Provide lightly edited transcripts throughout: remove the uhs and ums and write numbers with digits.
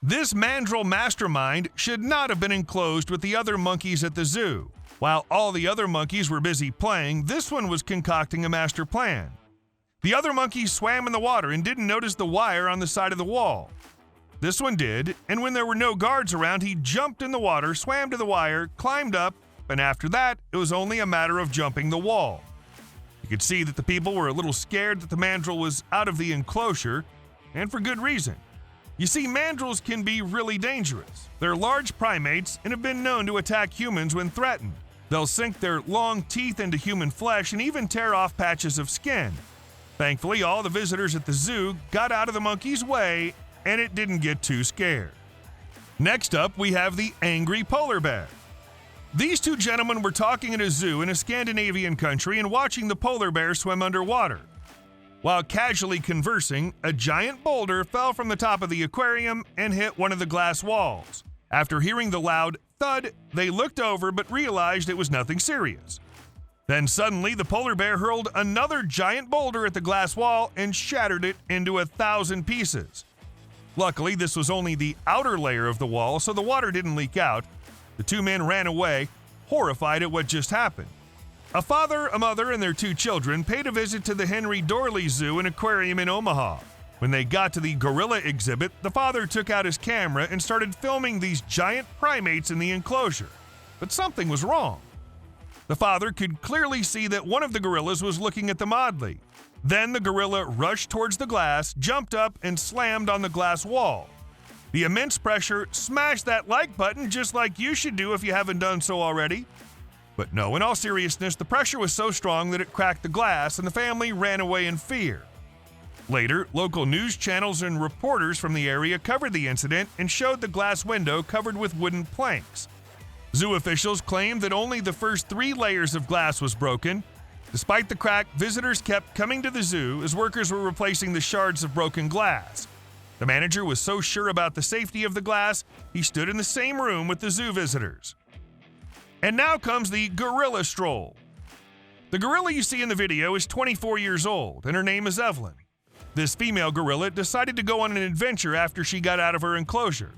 This mandrill mastermind should not have been enclosed with the other monkeys at the zoo. While all the other monkeys were busy playing, this one was concocting a master plan. The other monkeys swam in the water and didn't notice the wire on the side of the wall. This one did, and when there were no guards around, he jumped in the water, swam to the wire, climbed up, and after that, it was only a matter of jumping the wall. You could see that the people were a little scared that the mandrill was out of the enclosure, and for good reason. You see, mandrills can be really dangerous. They're large primates and have been known to attack humans when threatened. They'll sink their long teeth into human flesh and even tear off patches of skin. Thankfully, all the visitors at the zoo got out of the monkey's way, and it didn't get too scared. Next up, we have the angry polar bear. These two gentlemen were talking at a zoo in a Scandinavian country and watching the polar bear swim underwater. While casually conversing, a giant boulder fell from the top of the aquarium and hit one of the glass walls. After hearing the loud thud, they looked over but realized it was nothing serious. Then suddenly, the polar bear hurled another giant boulder at the glass wall and shattered it into 1,000 pieces. Luckily, this was only the outer layer of the wall, so the water didn't leak out. The two men ran away, horrified at what just happened. A father, a mother, and their two children paid a visit to the Henry Dorley Zoo and Aquarium in Omaha. When they got to the gorilla exhibit, the father took out his camera and started filming these giant primates in the enclosure. But something was wrong. The father could clearly see that one of the gorillas was looking at them oddly. Then the gorilla rushed towards the glass, jumped up, and slammed on the glass wall. The immense pressure smashed that like button just like you should do if you haven't done so already. But no, in all seriousness, the pressure was so strong that it cracked the glass and the family ran away in fear. Later, local news channels and reporters from the area covered the incident and showed the glass window covered with wooden planks. Zoo officials claimed that only the first 3 layers of glass was broken. Despite the crack, visitors kept coming to the zoo as workers were replacing the shards of broken glass. The manager was so sure about the safety of the glass, he stood in the same room with the zoo visitors. And now comes the gorilla stroll. The gorilla you see in the video is 24 years old, and her name is Evelyn. This female gorilla decided to go on an adventure after she got out of her enclosure.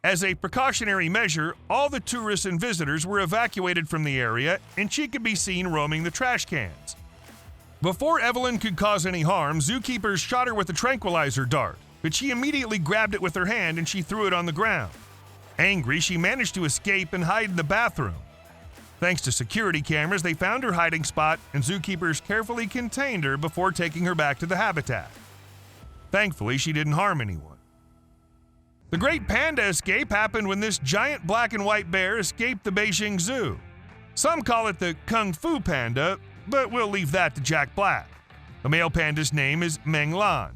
As a precautionary measure, all the tourists and visitors were evacuated from the area, and she could be seen roaming the trash cans. Before Evelyn could cause any harm, zookeepers shot her with a tranquilizer dart, but she immediately grabbed it with her hand and she threw it on the ground. Angry, she managed to escape and hide in the bathroom. Thanks to security cameras, they found her hiding spot, and zookeepers carefully contained her before taking her back to the habitat. Thankfully, she didn't harm anyone. The great panda escape happened when this giant black and white bear escaped the Beijing Zoo. Some call it the Kung Fu Panda, but we'll leave that to Jack Black. The male panda's name is Meng Lan.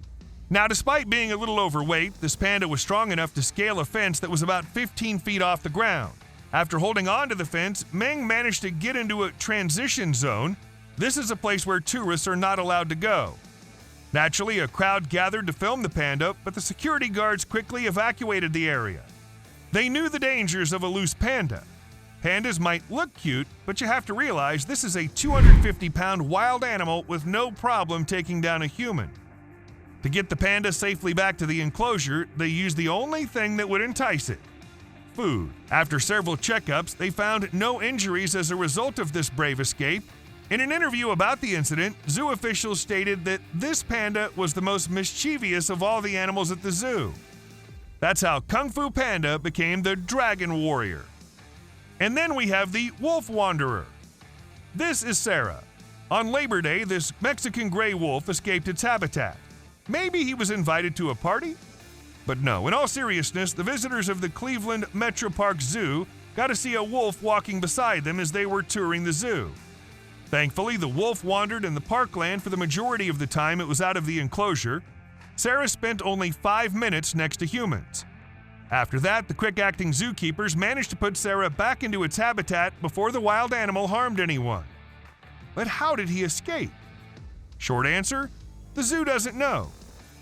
Now, despite being a little overweight, this panda was strong enough to scale a fence that was about 15 feet off the ground. After holding on to the fence, Meng managed to get into a transition zone. This is a place where tourists are not allowed to go. Naturally, a crowd gathered to film the panda, but the security guards quickly evacuated the area. They knew the dangers of a loose panda. Pandas might look cute, but you have to realize this is a 250-pound wild animal with no problem taking down a human. To get the panda safely back to the enclosure, they used the only thing that would entice it: food. After several checkups, they found no injuries as a result of this brave escape. In an interview about the incident, zoo officials stated that this panda was the most mischievous of all the animals at the zoo. That's how Kung Fu Panda became the Dragon Warrior. And then we have the Wolf Wanderer. This is Sarah. On Labor Day, this Mexican gray wolf escaped its habitat. Maybe he was invited to a party? But no, in all seriousness, the visitors of the Cleveland Metro Park Zoo got to see a wolf walking beside them as they were touring the zoo. Thankfully, the wolf wandered in the parkland for the majority of the time it was out of the enclosure. Sarah spent only 5 minutes next to humans. After that, the quick-acting zookeepers managed to put Sarah back into its habitat before the wild animal harmed anyone. But how did he escape? Short answer, the zoo doesn't know.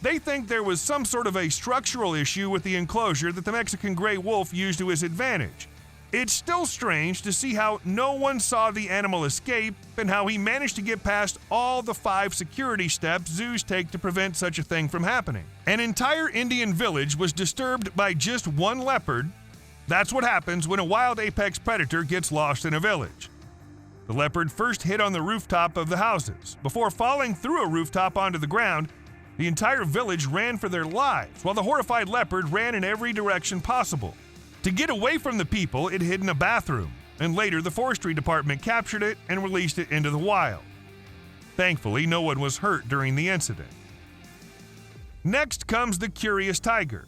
They think there was some sort of a structural issue with the enclosure that the Mexican gray wolf used to his advantage. It's still strange to see how no one saw the animal escape and how he managed to get past all the 5 security steps zoos take to prevent such a thing from happening. An entire Indian village was disturbed by just one leopard. That's what happens when a wild apex predator gets lost in a village. The leopard first hit on the rooftop of the houses. Before falling through a rooftop onto the ground, the entire village ran for their lives, while the horrified leopard ran in every direction possible. To get away from the people, it hid in a bathroom, and later the forestry department captured it and released it into the wild. Thankfully, no one was hurt during the incident. Next comes the curious tiger.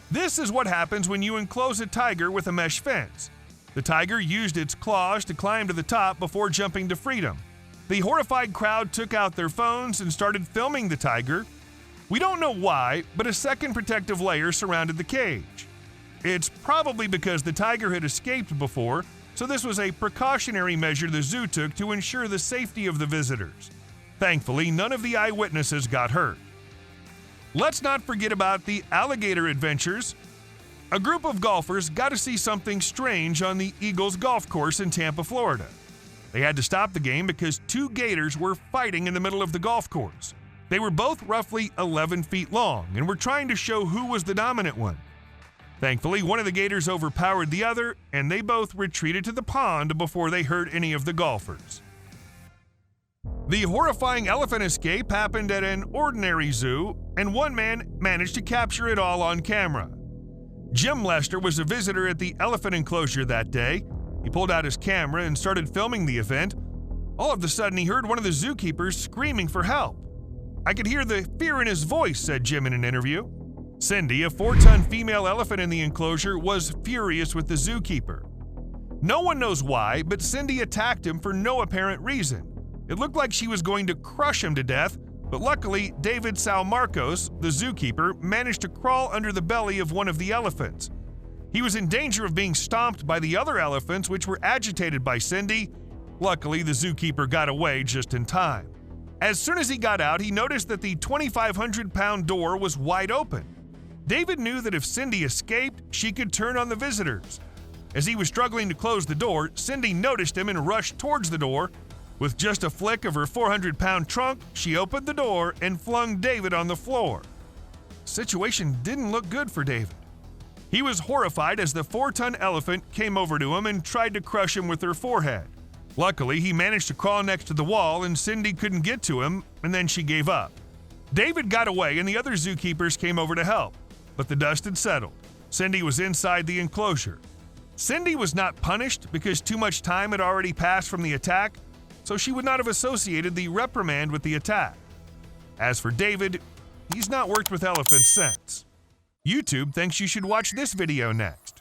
This is what happens when you enclose a tiger with a mesh fence. The tiger used its claws to climb to the top before jumping to freedom. The horrified crowd took out their phones and started filming the tiger. We don't know why, but a second protective layer surrounded the cage. It's probably because the tiger had escaped before, so this was a precautionary measure the zoo took to ensure the safety of the visitors. Thankfully, none of the eyewitnesses got hurt. Let's not forget about the alligator adventures. A group of golfers got to see something strange on the Eagles golf course in Tampa, Florida. They had to stop the game because 2 gators were fighting in the middle of the golf course. They were both roughly 11 feet long and were trying to show who was the dominant one. Thankfully, one of the gators overpowered the other, and they both retreated to the pond before they hurt any of the golfers. The horrifying elephant escape happened at an ordinary zoo, and one man managed to capture it all on camera. Jim Lester was a visitor at the elephant enclosure that day. He pulled out his camera and started filming the event. All of a sudden, he heard one of the zookeepers screaming for help. "I could hear the fear in his voice," said Jim in an interview. Cindy, a 4-ton female elephant in the enclosure, was furious with the zookeeper. No one knows why, but Cindy attacked him for no apparent reason. It looked like she was going to crush him to death, but luckily, David Salmarcos, the zookeeper, managed to crawl under the belly of one of the elephants. He was in danger of being stomped by the other elephants, which were agitated by Cindy. Luckily, the zookeeper got away just in time. As soon as he got out, he noticed that the 2,500-pound door was wide open. David knew that if Cindy escaped, she could turn on the visitors. As he was struggling to close the door, Cindy noticed him and rushed towards the door. With just a flick of her 400-pound trunk, she opened the door and flung David on the floor. The situation didn't look good for David. He was horrified as the 4-ton elephant came over to him and tried to crush him with her forehead. Luckily, he managed to crawl next to the wall and Cindy couldn't get to him, and then she gave up. David got away and the other zookeepers came over to help, but the dust had settled. Cindy was inside the enclosure. Cindy was not punished because too much time had already passed from the attack, so she would not have associated the reprimand with the attack. As for David, he's not worked with elephants since. YouTube thinks you should watch this video next.